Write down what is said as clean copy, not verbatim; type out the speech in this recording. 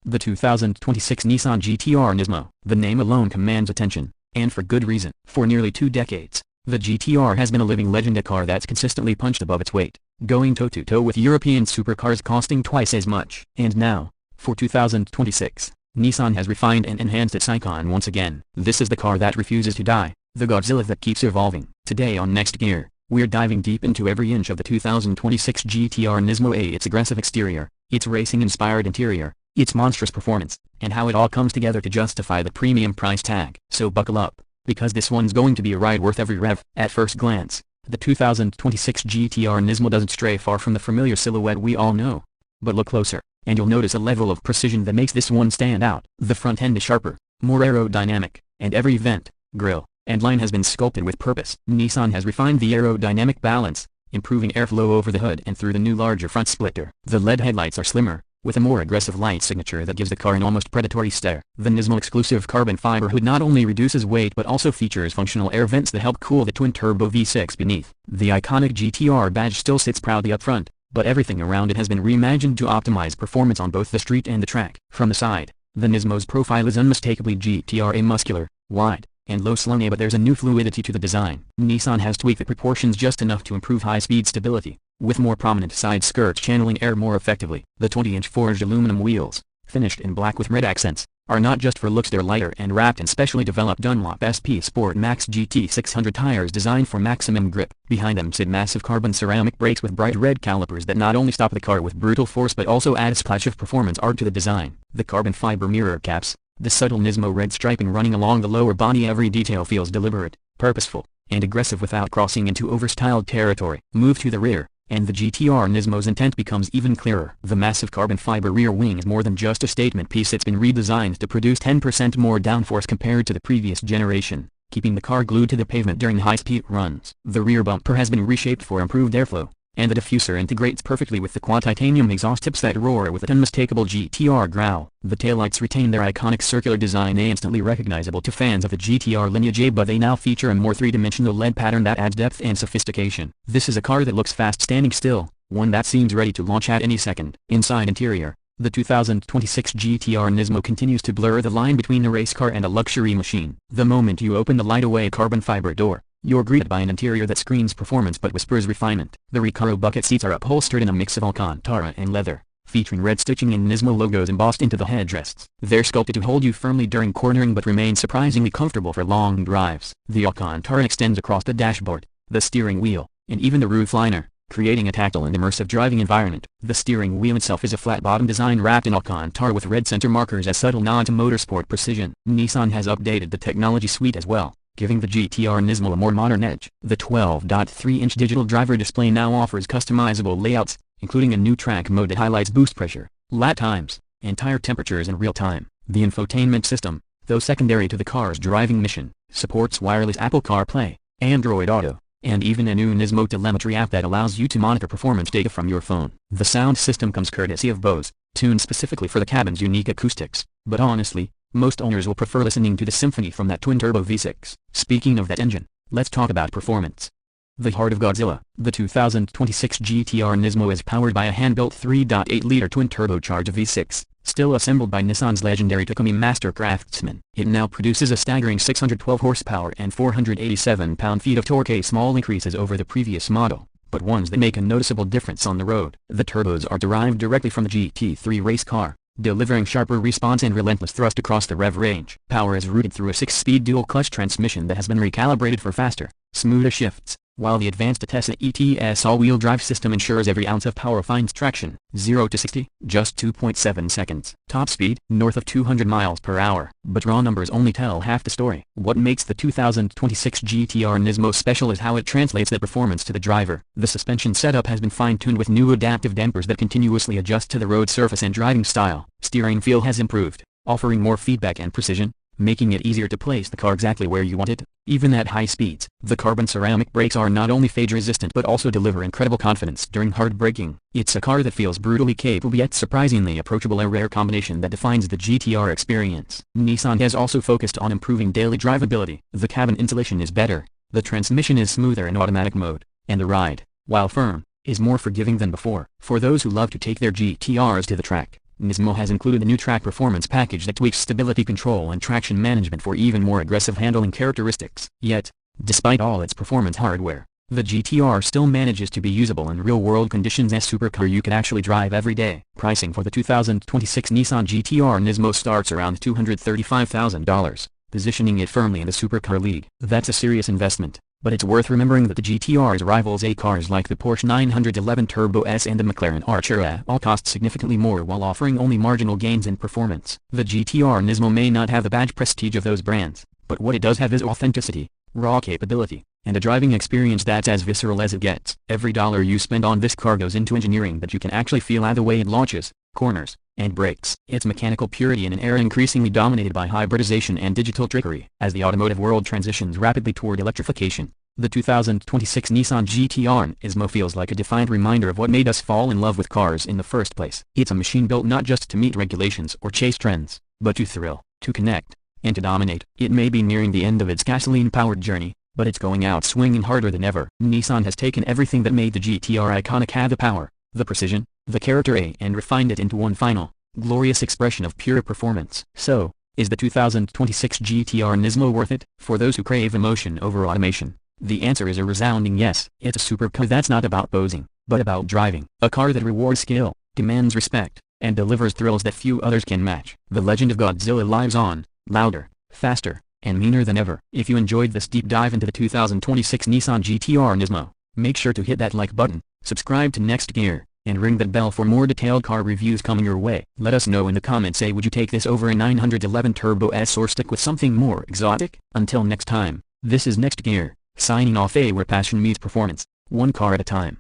The 2026 Nissan GT-R Nismo. The name alone commands attention, and for good reason. For nearly 2 decades, the GT-R has been a living legend, a car that's consistently punched above its weight, going toe-to-toe with European supercars costing twice as much. And now, for 2026, Nissan has refined and enhanced its icon once again. This is the car that refuses to die, the Godzilla that keeps evolving. Today on Next Gear, we're diving deep into every inch of the 2026 GT-R Nismo, its aggressive exterior, its racing-inspired interior, its monstrous performance, and how it all comes together to justify the premium price tag. So buckle up, because this one's going to be a ride worth every rev. At first glance, the 2026 GT-R Nismo doesn't stray far from the familiar silhouette we all know. But look closer, and you'll notice a level of precision that makes this one stand out. The front end is sharper, more aerodynamic, and every vent, grille, and line has been sculpted with purpose. Nissan has refined the aerodynamic balance, improving airflow over the hood and through the new larger front splitter. The LED headlights are slimmer, with a more aggressive light signature that gives the car an almost predatory stare. The Nismo exclusive carbon fiber hood not only reduces weight but also features functional air vents that help cool the twin-turbo V6 beneath. The iconic GT-R badge still sits proudly up front, but everything around it has been reimagined to optimize performance on both the street and the track. From the side, the Nismo's profile is unmistakably GT-R, muscular, wide, and low-slung, but there's a new fluidity to the design. Nissan has tweaked the proportions just enough to improve high-speed stability, with more prominent side skirts channeling air more effectively. The 20-inch forged aluminum wheels, finished in black with red accents, are not just for looks, they're lighter and wrapped in specially developed Dunlop SP Sport Max GT 600 tires designed for maximum grip. Behind them sit massive carbon ceramic brakes with bright red calipers that not only stop the car with brutal force but also add a splash of performance art to the design. The carbon fiber mirror caps, the subtle Nismo red striping running along the lower body, every detail feels deliberate, purposeful, and aggressive without crossing into overstyled territory. Move to the rear, and the GT-R Nismo's intent becomes even clearer. The massive carbon fiber rear wing is more than just a statement piece, it's been redesigned to produce 10% more downforce compared to the previous generation, keeping the car glued to the pavement during high-speed runs. The rear bumper has been reshaped for improved airflow, and the diffuser integrates perfectly with the quad titanium exhaust tips that roar with an unmistakable GT-R growl. The taillights retain their iconic circular design, instantly recognizable to fans of the GT-R lineage, but they now feature a more three-dimensional LED pattern that adds depth and sophistication. This is a car that looks fast standing still, one that seems ready to launch at any second. Inside interior, the 2026 GT-R Nismo continues to blur the line between a race car and a luxury machine. The moment you open the light-away carbon fiber door, you're greeted by an interior that screams performance but whispers refinement. The Recaro bucket seats are upholstered in a mix of Alcantara and leather, featuring red stitching and Nismo logos embossed into the headrests. They're sculpted to hold you firmly during cornering but remain surprisingly comfortable for long drives. The Alcantara extends across the dashboard, the steering wheel, and even the roof liner, creating a tactile and immersive driving environment. The steering wheel itself is a flat-bottom design wrapped in Alcantara with red center markers, a subtle nod to motorsport precision. Nissan has updated the technology suite as well, giving the GT-R Nismo a more modern edge. The 12.3-inch digital driver display now offers customizable layouts, including a new track mode that highlights boost pressure, lap times, and tire temperatures in real time. The infotainment system, though secondary to the car's driving mission, supports wireless Apple CarPlay, Android Auto, and even a new Nismo telemetry app that allows you to monitor performance data from your phone. The sound system comes courtesy of Bose, tuned specifically for the cabin's unique acoustics, but honestly, most owners will prefer listening to the symphony from that twin-turbo V6. Speaking of that engine, let's talk about performance. The heart of Godzilla, the 2026 GT-R Nismo is powered by a hand-built 3.8-liter twin-turbocharged V6, still assembled by Nissan's legendary Takumi master craftsman. It now produces a staggering 612 horsepower and 487 pound-feet of torque, small increases over the previous model, but ones that make a noticeable difference on the road. The turbos are derived directly from the GT3 race car, delivering sharper response and relentless thrust across the rev range. Power is routed through a 6-speed dual-clutch transmission that has been recalibrated for faster, smoother shifts, while the advanced Tesla ETS all-wheel drive system ensures every ounce of power finds traction. 0 to 60, just 2.7 seconds. Top speed, north of 200 miles per hour. But raw numbers only tell half the story. What makes the 2026 GT-R Nismo special is how it translates that performance to the driver. The suspension setup has been fine-tuned with new adaptive dampers that continuously adjust to the road surface and driving style. Steering feel has improved, offering more feedback and precision, making it easier to place the car exactly where you want it, even at high speeds. The carbon ceramic brakes are not only fade-resistant but also deliver incredible confidence during hard braking. It's a car that feels brutally capable yet surprisingly approachable, a rare combination that defines the GT-R experience. Nissan has also focused on improving daily drivability. The cabin insulation is better, the transmission is smoother in automatic mode, and the ride, while firm, is more forgiving than before. For those who love to take their GT-Rs to the track, Nismo has included a new track performance package that tweaks stability control and traction management for even more aggressive handling characteristics. Yet, despite all its performance hardware, the GT-R still manages to be usable in real-world conditions as supercar you could actually drive every day. Pricing for the 2026 Nissan GT-R Nismo starts around $235,000, positioning it firmly in the supercar league. That's a serious investment, but it's worth remembering that the GT-R's rivals A-cars like the Porsche 911 Turbo S and the McLaren Artura all cost significantly more while offering only marginal gains in performance. The GT-R Nismo may not have the badge prestige of those brands, but what it does have is authenticity, raw capability, and a driving experience that's as visceral as it gets. Every dollar you spend on this car goes into engineering that you can actually feel the way it launches, corners, and brakes. Its mechanical purity in an era increasingly dominated by hybridization and digital trickery. As the automotive world transitions rapidly toward electrification, the 2026 Nissan GT-R Nismo feels like a defiant reminder of what made us fall in love with cars in the first place. It's a machine built not just to meet regulations or chase trends, but to thrill, to connect, and to dominate. It may be nearing the end of its gasoline-powered journey, but it's going out swinging harder than ever. Nissan has taken everything that made the GT-R iconic, had the power, the precision, the character, and refined it into one final, glorious expression of pure performance. So, is the 2026 GT-R Nismo worth it? For those who crave emotion over automation, the answer is a resounding yes. It's a supercar that's not about posing, but about driving. A car that rewards skill, demands respect, and delivers thrills that few others can match. The legend of Godzilla lives on, louder, faster, and meaner than ever. If you enjoyed this deep dive into the 2026 Nissan GT-R Nismo, make sure to hit that like button, subscribe to Next Gear, and ring that bell for more detailed car reviews coming your way. Let us know in the comments, say, would you take this over a 911 Turbo S or stick with something more exotic? Until next time, this is Next Gear, signing off, where passion meets performance, one car at a time.